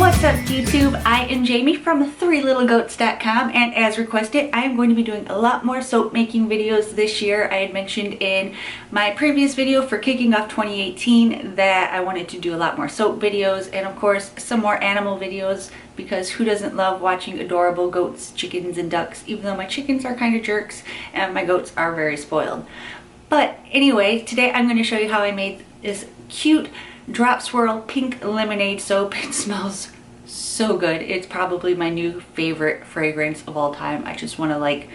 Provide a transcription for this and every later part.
What's up YouTube? I am Jamie from threelittlegoats.com, and as requested, I am going to be doing a lot more soap making videos this year. I had mentioned in my previous video for kicking off 2018 that I wanted to do a lot more soap videos and of course some more animal videos, because who doesn't love watching adorable goats, chickens, and ducks, even though my chickens are kind of jerks and my goats are very spoiled. But anyway, today I'm going to show you how I made this cute drop swirl pink lemonade soap. It smells so good. It's probably my new favorite fragrance of all time. I just want to like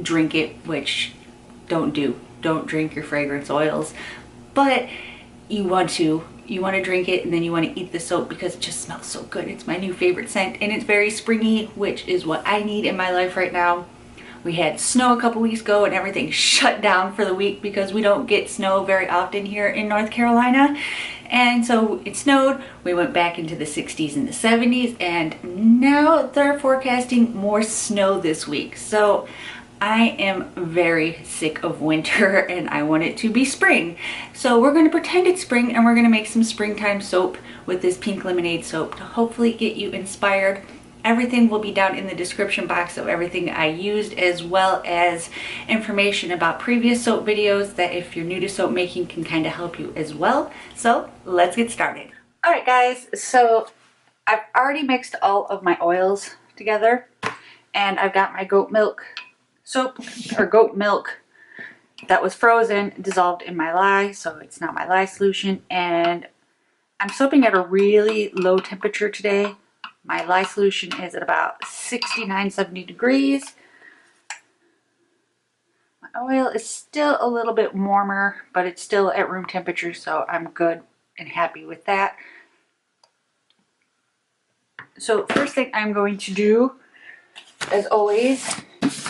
drink it, which don't drink your fragrance oils, but you want to drink it and then you want to eat the soap because it just smells so good. It's my new favorite scent and it's very springy, which is what I need in my life right now. We had snow a couple weeks ago and everything shut down for the week because we don't get snow very often here in North Carolina. And so it snowed, we went back into the 60s and the 70s, and now they're forecasting more snow this week. So I am very sick of winter and I want it to be spring. So we're going to pretend it's spring and we're going to make some springtime soap with this pink lemonade soap to hopefully get you inspired. Everything will be down in the description box of everything I used, as well as information about previous soap videos that if you're new to soap making can kind of help you as well. So let's get started. All right guys, so I've already mixed all of my oils together and I've got my goat milk soap, or goat milk that was frozen, dissolved in my lye, so it's not my lye solution, and I'm soaping at a really low temperature today. My lye solution is at about 69-70 degrees. My oil is still a little bit warmer, but it's still at room temperature, so I'm good and happy with that. So first thing I'm going to do, as always,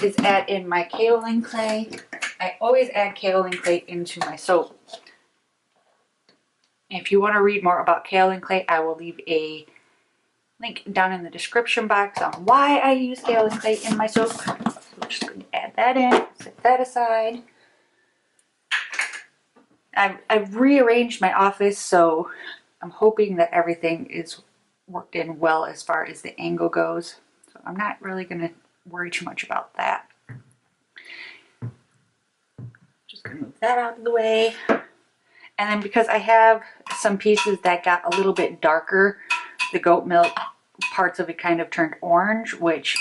is add in my kaolin clay. I always add kaolin clay into my soap. If you want to read more about kaolin clay, I will leave a link down in the description box on why I use kaolin clay in my soap. So we're just going to add that in, set that aside. I've rearranged my office, so I'm hoping that everything is worked in well as far as the angle goes. So I'm not really going to worry too much about that. Just going to move that out of the way. And then because I have some pieces that got a little bit darker, the goat milk, parts of it kind of turned orange, which,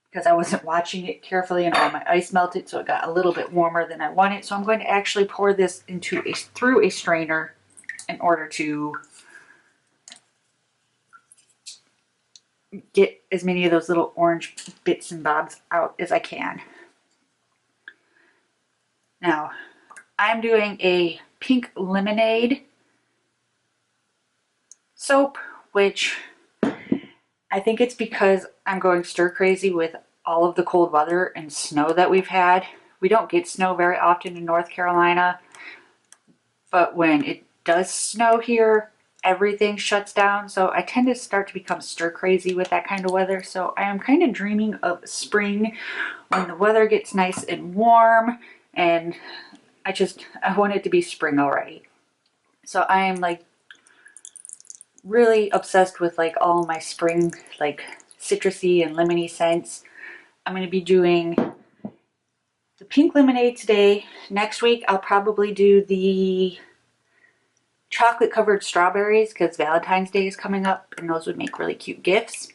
because I wasn't watching it carefully and all my ice melted, so it got a little bit warmer than I wanted. So I'm going to actually pour this through a strainer in order to get as many of those little orange bits and bobs out as I can. Now, I'm doing a pink lemonade soap, which I think it's because I'm going stir crazy with all of the cold weather and snow that we've had. We don't get snow very often in North Carolina, but when it does snow here, everything shuts down. So I tend to start to become stir crazy with that kind of weather. So I am kind of dreaming of spring when the weather gets nice and warm, and I want it to be spring already. So I am like really obsessed with like all my spring like citrusy and lemony scents. I'm going to be doing the pink lemonade today. Next week I'll probably do the chocolate covered strawberries because Valentine's Day is coming up and those would make really cute gifts.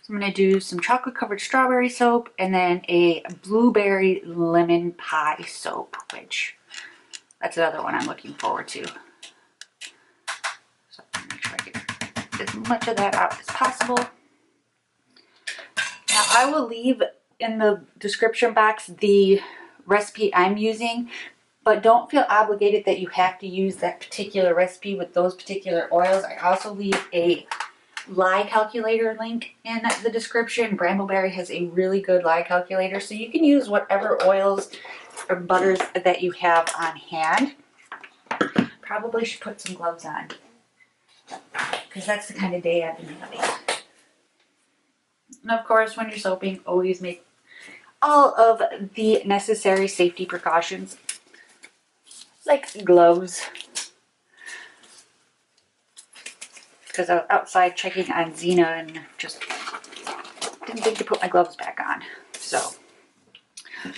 So I'm going to do some chocolate covered strawberry soap and then a blueberry lemon pie soap, which that's another one I'm looking forward to. So make sure I get as much of that out as possible. Now I will leave in the description box the recipe I'm using, but don't feel obligated that you have to use that particular recipe with those particular oils. I also leave a lye calculator link in the description. Brambleberry has a really good lye calculator, so you can use whatever oils or butters that you have on hand. Probably should put some gloves on because that's the kind of day I've been having. And of course, when you're soaping, always make all of the necessary safety precautions like gloves, because I was outside checking on Xena and just didn't think to put my gloves back on. So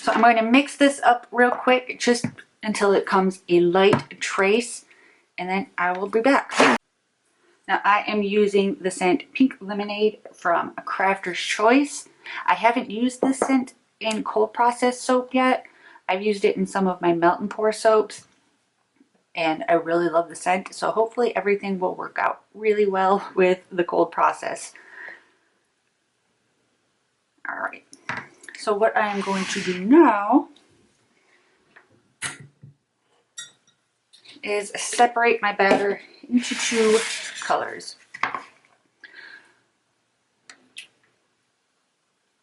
I'm going to mix this up real quick just until it comes a light trace, and then I will be back. Now I am using the scent Pink Lemonade from Crafter's Choice. I haven't used this scent in cold process soap yet. I've used it in some of my melt and pour soaps, and I really love the scent. So hopefully everything will work out really well with the cold process. All right. So what I am going to do now is separate my batter into two colors.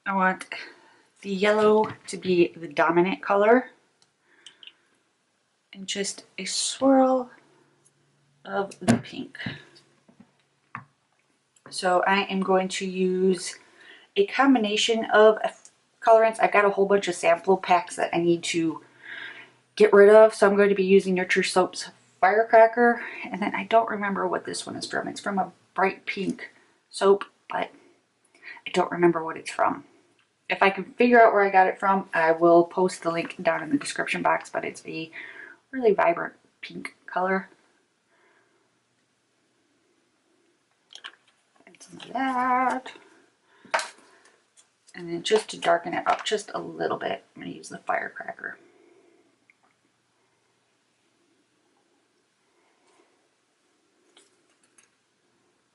I want the yellow to be the dominant color, and just a swirl of the pink. So I am going to use a combination of colorants. I've got a whole bunch of sample packs that I need to get rid of, so I'm going to be using Nurture Soap's Firecracker, and then I don't remember what this one is from. It's from a bright pink soap, but I don't remember what it's from. If I can figure out where I got it from, I will post the link down in the description box, but it's a really vibrant pink color. And some of that. And then just to darken it up just a little bit, I'm going to use the Firecracker.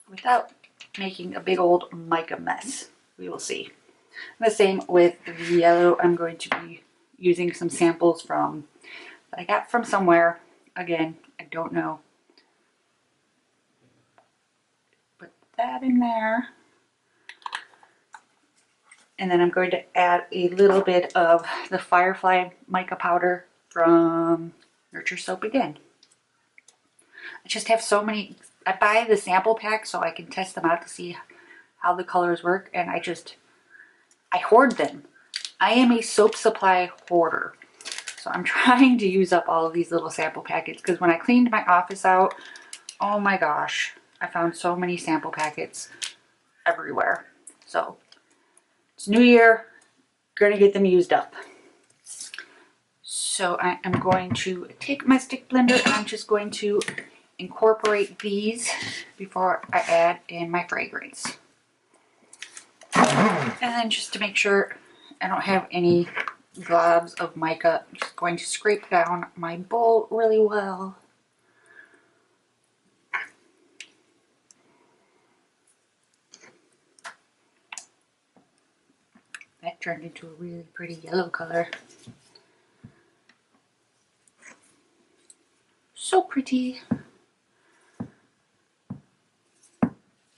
Without making a big old mica mess. We will see. The same with the yellow. I'm going to be using some samples from that I got from somewhere. Again, I don't know. Put that in there. And then I'm going to add a little bit of the Firefly mica powder from Nurture Soap again. I just have so many. I buy the sample pack so I can test them out to see how the colors work, and I hoard them. I am a soap supply hoarder. So I'm trying to use up all of these little sample packets, because when I cleaned my office out, oh my gosh, I found so many sample packets everywhere. So it's New Year, gonna get them used up. So I am going to take my stick blender and I'm just going to incorporate these before I add in my fragrance. And then just to make sure I don't have any globs of mica, I'm just going to scrape down my bowl really well. That turned into a really pretty yellow color. So pretty.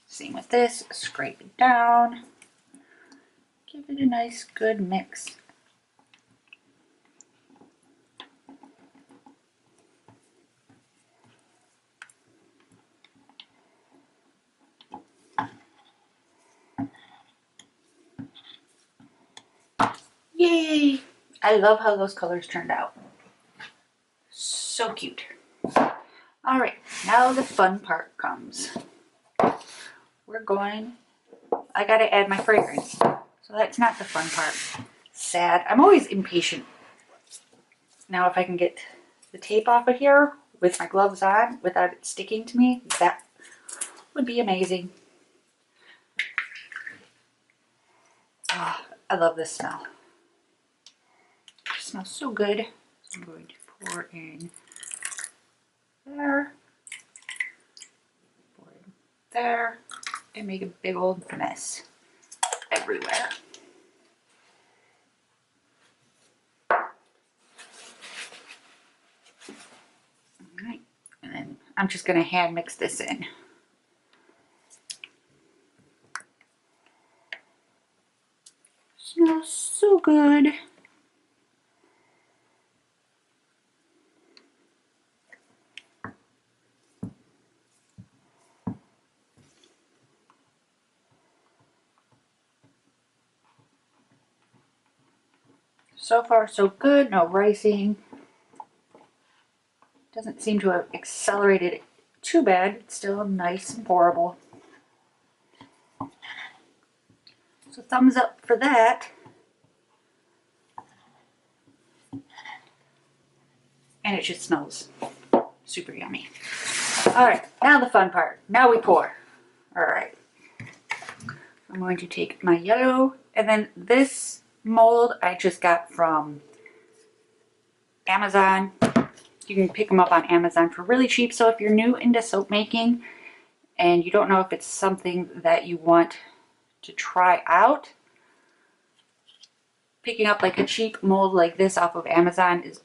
Same with this, scrape it down. Give it a nice good mix. Yay! I love how those colors turned out. So cute. Alright, now the fun part comes. I gotta add my fragrance. So that's not the fun part. Sad. I'm always impatient. Now if I can get the tape off of here with my gloves on without it sticking to me, that would be amazing. Oh, I love this smell. It smells so good. So I'm going to pour in there, pour in there, and make a big old mess everywhere. Alright, and then I'm just going to hand mix this in. Smells so good. So far so good, no ricing. Doesn't seem to have accelerated too bad. It's still nice and pourable. So thumbs up for that. And it just smells super yummy. All right, now the fun part. Now we pour. All right. I'm going to take my yellow, and then this mold I just got from Amazon. You can pick them up on Amazon for really cheap. So if you're new into soap making and you don't know if it's something that you want to try out, picking up like a cheap mold like this off of Amazon is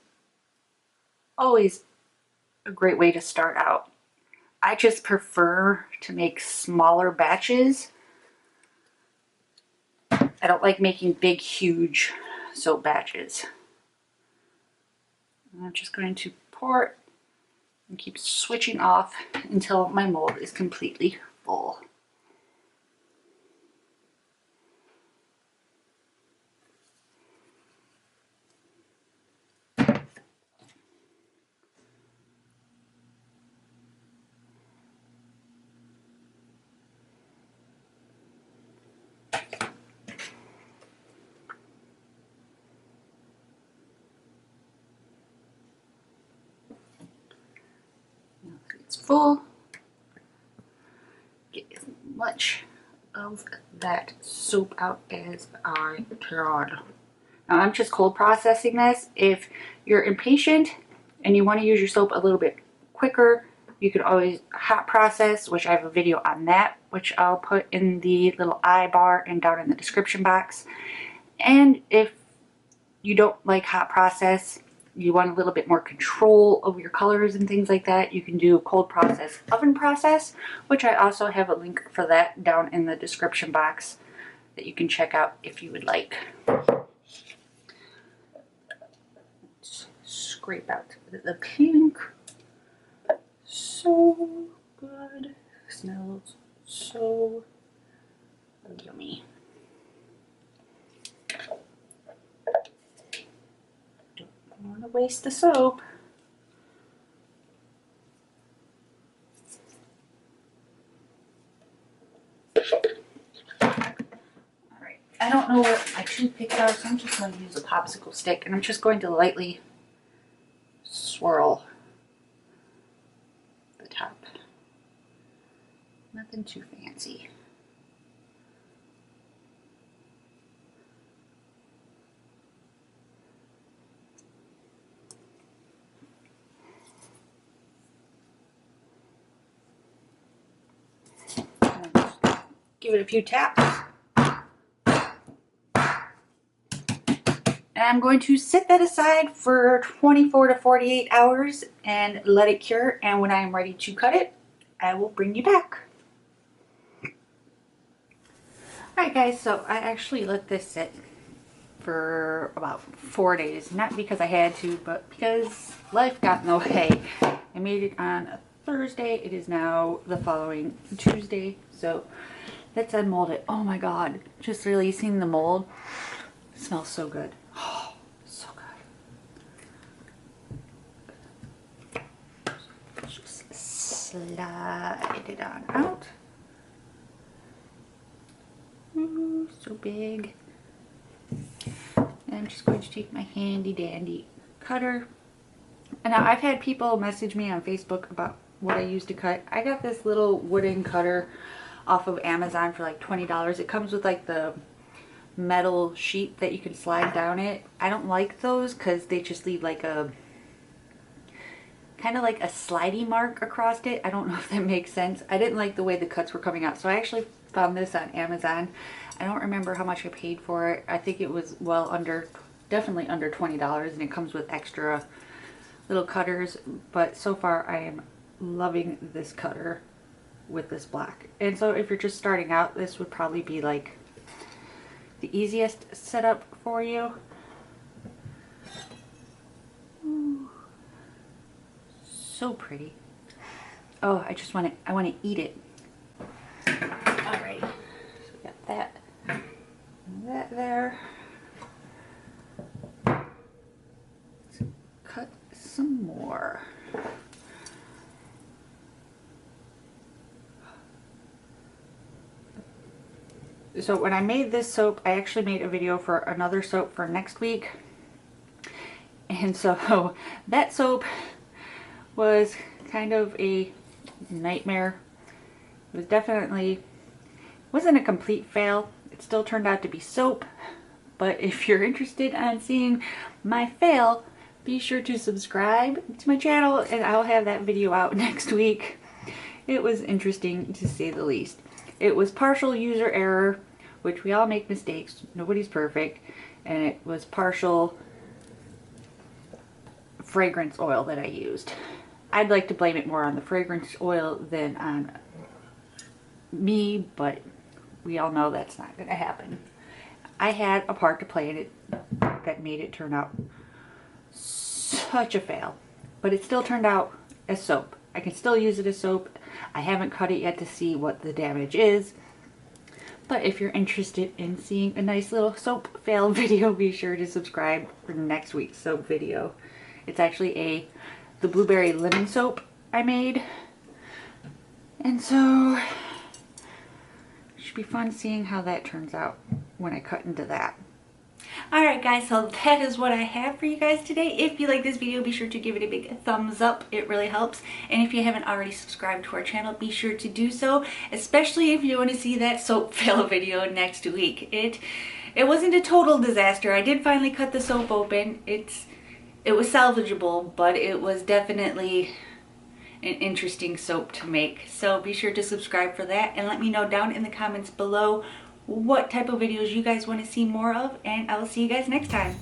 always a great way to start out. I just prefer to make smaller batches. I don't like making big, huge soap batches. I'm just going to pour it and keep switching off until my mold is completely full. It's full. Get as much of that soap out as I can. Now I'm just cold processing this. If you're impatient and you want to use your soap a little bit quicker, you can always hot process, which I have a video on that, which I'll put in the little I bar and down in the description box. And if you don't like hot process, you want a little bit more control over your colors and things like that, you can do cold process, oven process, which I also have a link for that down in the description box that you can check out if you would like. Let's scrape out the pink. So good. Smells so yummy. Don't want to waste the soap. Alright, I don't know where my toothpicks are, so I'm just going to use a popsicle stick, and I'm just going to lightly swirl the top. Nothing too fancy. Give it a few taps. And I'm going to set that aside for 24 to 48 hours and let it cure. And when I am ready to cut it, I will bring you back. Alright guys, so I actually let this sit for about 4 days. Not because I had to, but because life got in the way. I made it on a Thursday. It is now the following Tuesday. So let's unmold it. Oh my god, just releasing the mold. It smells so good. Oh, so good. Just slide it on out. Ooh, so big. And I'm just going to take my handy dandy cutter. And now I've had people message me on Facebook about what I use to cut. I got this little wooden cutter off of Amazon for like $20. It comes with like the metal sheet that you can slide down it. I don't like those because they just leave like a kind of like a slidey mark across it. I don't know if that makes sense. I didn't like the way the cuts were coming out, so I actually found this on Amazon. I don't remember how much I paid for it. I think it was well under, definitely under $20, and it comes with extra little cutters. But so far I am loving this cutter with this black. And so if you're just starting out, this would probably be like the easiest setup for you. Ooh, so pretty. Oh, I just want to, I want to eat it. All right, so we got that there. Let's cut some more. So when I made this soap, I actually made a video for another soap for next week. And so that soap was kind of a nightmare. It was definitely, wasn't a complete fail. It still turned out to be soap. But if you're interested in seeing my fail, be sure to subscribe to my channel and I'll have that video out next week. It was interesting to say the least. It was partial user error, which we all make mistakes. Nobody's perfect. And it was partial fragrance oil that I used. I'd like to blame it more on the fragrance oil than on me, but we all know that's not going to happen. I had a part to play in it that made it turn out such a fail, but it still turned out as soap. I can still use it as soap. I haven't cut it yet to see what the damage is, but if you're interested in seeing a nice little soap fail video, be sure to subscribe for next week's soap video. It's actually the blueberry lemon soap I made, and so it should be fun seeing how that turns out when I cut into that. Alright guys, so that is what I have for you guys today. If you like this video, be sure to give it a big thumbs up. It really helps. And if you haven't already subscribed to our channel, be sure to do so, especially if you want to see that soap fail video next week. It wasn't a total disaster. I did finally cut the soap open. It was salvageable, but it was definitely an interesting soap to make. So be sure to subscribe for that and let me know down in the comments below what type of videos you guys want to see more of, and I will see you guys next time.